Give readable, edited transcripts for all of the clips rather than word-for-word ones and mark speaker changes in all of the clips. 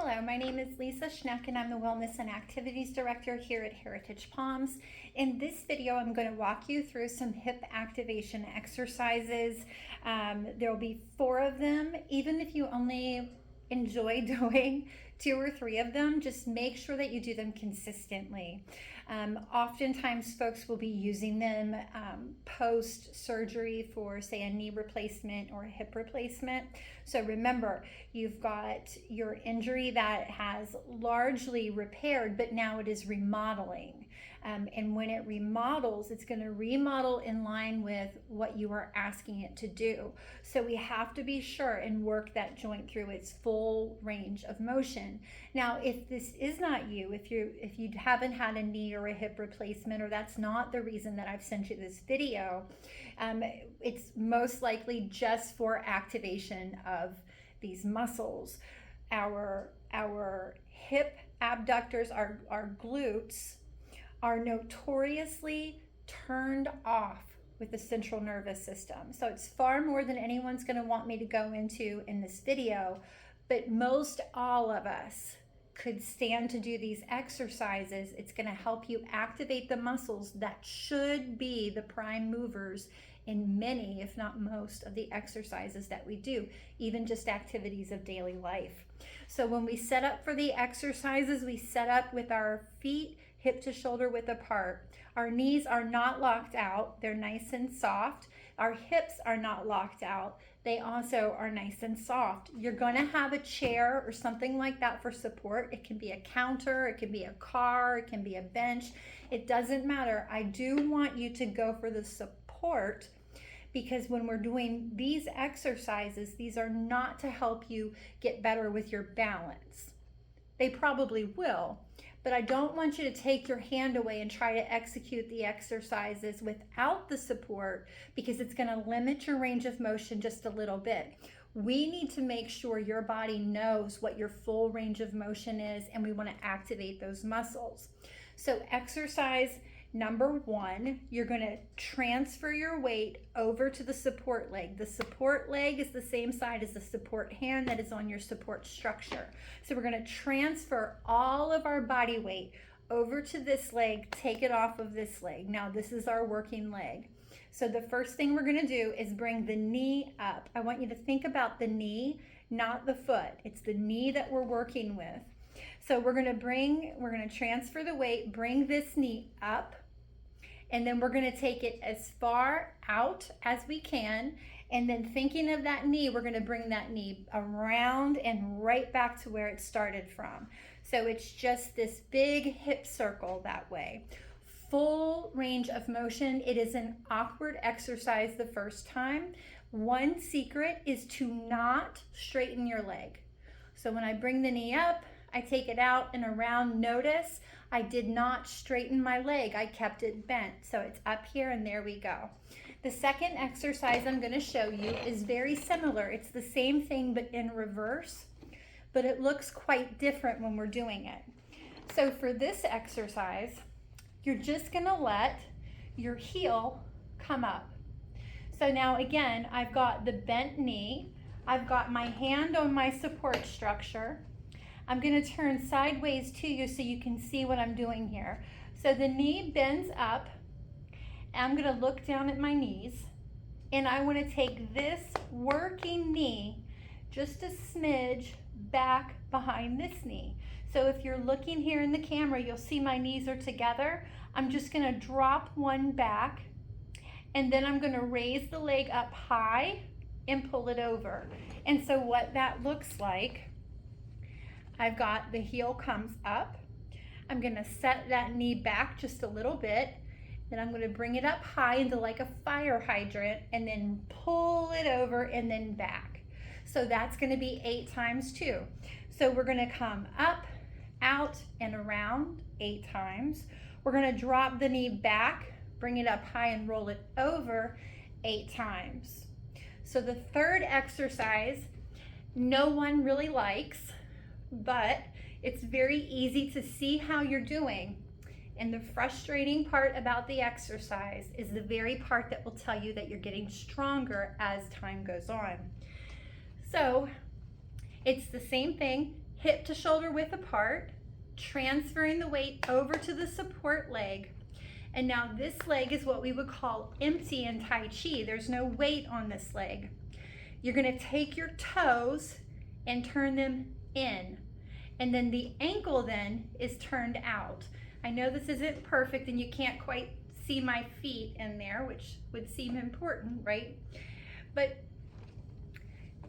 Speaker 1: Hello, my name is Lisa Schneck and I'm the Wellness and Activities Director here at Heritage Palms. In this video, I'm going to walk you through some hip activation exercises. There will be 4 of them. Even if you only enjoy doing 2 or 3 of them, just make sure that you do them consistently. Oftentimes folks will be using them post-surgery for, say, a knee replacement or a hip replacement. So remember, you've got your injury that has largely repaired, but now it is remodeling. And when it remodels, it's going to remodel in line with what you are asking it to do. So we have to be sure and work that joint through its full range of motion. Now, if this is not you, if you haven't had a knee or a hip replacement, or that's not the reason that I've sent you this video, it's most likely just for activation of these muscles. Our hip abductors, our glutes, are notoriously turned off with the central nervous system. So it's far more than anyone's going to want me to go into in this video, but most all of us could stand to do these exercises. It's going to help you activate the muscles that should be the prime movers in many, if not most, of the exercises that we do, even just activities of daily life. So when we set up for the exercises, we set up with our feet hip to shoulder width apart. Our knees are not locked out. They're nice and soft. Our hips are not locked out. They also are nice and soft. You're going to have a chair or something like that for support. It can be a counter, it can be a car, it can be a bench. It doesn't matter. I do want you to go for the support, because when we're doing these exercises, these are not to help you get better with your balance. They probably will, but I don't want you to take your hand away and try to execute the exercises without the support, because it's going to limit your range of motion just a little bit. We need to make sure your body knows what your full range of motion is, and we want to activate those muscles. So exercise number 1, you're going to transfer your weight over to the support leg. The support leg is the same side as the support hand that is on your support structure. So we're going to transfer all of our body weight over to this leg, take it off of this leg. Now this is our working leg. So the first thing we're going to do is bring the knee up. I want you to think about the knee, not the foot. It's the knee that we're working with. So we're going to transfer the weight, bring this knee up, and then we're going to take it as far out as we can. And then thinking of that knee, we're going to bring that knee around and right back to where it started from. So it's just this big hip circle that way. Full range of motion. It is an awkward exercise the first time. One secret is to not straighten your leg. So when I bring the knee up, I take it out and around. Notice I did not straighten my leg. I kept it bent. So it's up here and there we go. The second exercise I'm going to show you is very similar. It's the same thing but in reverse, but it looks quite different when we're doing it. So for this exercise, you're just going to let your heel come up. So now again, I've got the bent knee. I've got my hand on my support structure. I'm going to turn sideways to you so you can see what I'm doing here. So the knee bends up. I'm going to look down at my knees, and I want to take this working knee just a smidge back behind this knee. So if you're looking here in the camera, you'll see my knees are together. I'm just going to drop one back, and then I'm going to raise the leg up high and pull it over. And so what that looks like, I've got the heel comes up. I'm going to set that knee back just a little bit. Then I'm going to bring it up high into like a fire hydrant and then pull it over and then back. So that's going to be 8 times 2. So we're going to come up, out, and around 8 times. We're going to drop the knee back, bring it up high and roll it over 8 times. So the third exercise, no one really likes, but it's very easy to see how you're doing. And the frustrating part about the exercise is the very part that will tell you that you're getting stronger as time goes on. So it's the same thing, hip to shoulder width apart, transferring the weight over to the support leg. And now this leg is what we would call empty in Tai Chi. There's no weight on this leg. You're gonna take your toes and turn them in. And then the ankle then is turned out. I know this isn't perfect and you can't quite see my feet in there, which would seem important, right? But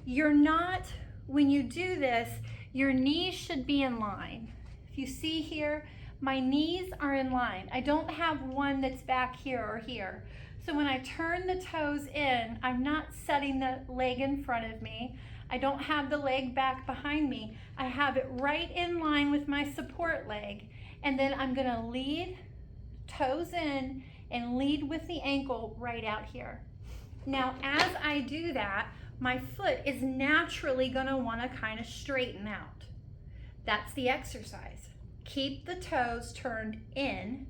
Speaker 1: you're not, when you do this, your knees should be in line. If you see here, my knees are in line. I don't have one that's back here or here. So when I turn the toes in, I'm not setting the leg in front of me. I don't have the leg back behind me. I have it right in line with my support leg. And then I'm gonna lead, toes in, and lead with the ankle right out here. Now, as I do that, my foot is naturally gonna wanna kind of straighten out. That's the exercise. Keep the toes turned in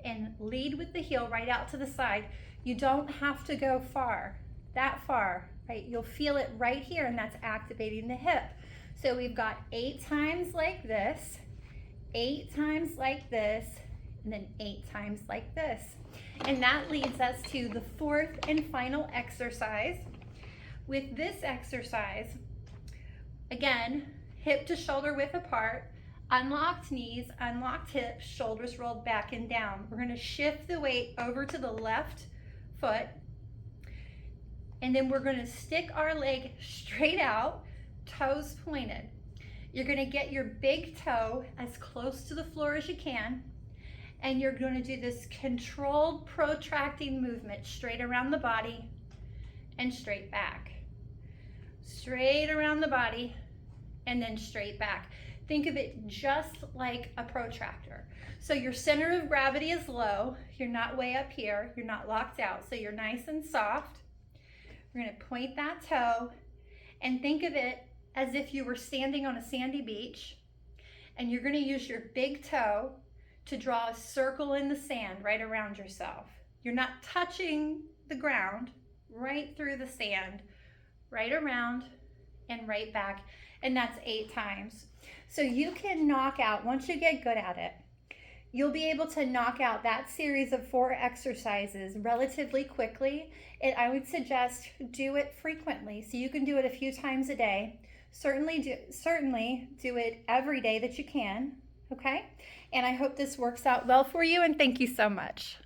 Speaker 1: and lead with the heel right out to the side. You don't have to go that far, right? You'll feel it right here, and that's activating the hip. So we've got 8 times like this, 8 times like this, and then 8 times like this. And that leads us to the 4th and final exercise. With this exercise, again, hip to shoulder width apart, unlocked knees, unlocked hips, shoulders rolled back and down. We're gonna shift the weight over to the left foot, and then we're gonna stick our leg straight out, toes pointed. You're gonna get your big toe as close to the floor as you can, and you're gonna do this controlled protracting movement straight around the body and straight back. Straight around the body and then straight back. Think of it just like a protractor. So your center of gravity is low. You're not way up here. You're not locked out. So you're nice and soft. We're gonna point that toe and think of it as if you were standing on a sandy beach, and you're gonna use your big toe to draw a circle in the sand right around yourself. You're not touching the ground, right through the sand, right around and right back. And that's 8 times. So you can knock out, once you get good at it, you'll be able to knock out that series of 4 exercises relatively quickly. And I would suggest do it frequently. So you can do it a few times a day. Certainly do it every day that you can, okay? And I hope this works out well for you, and thank you so much.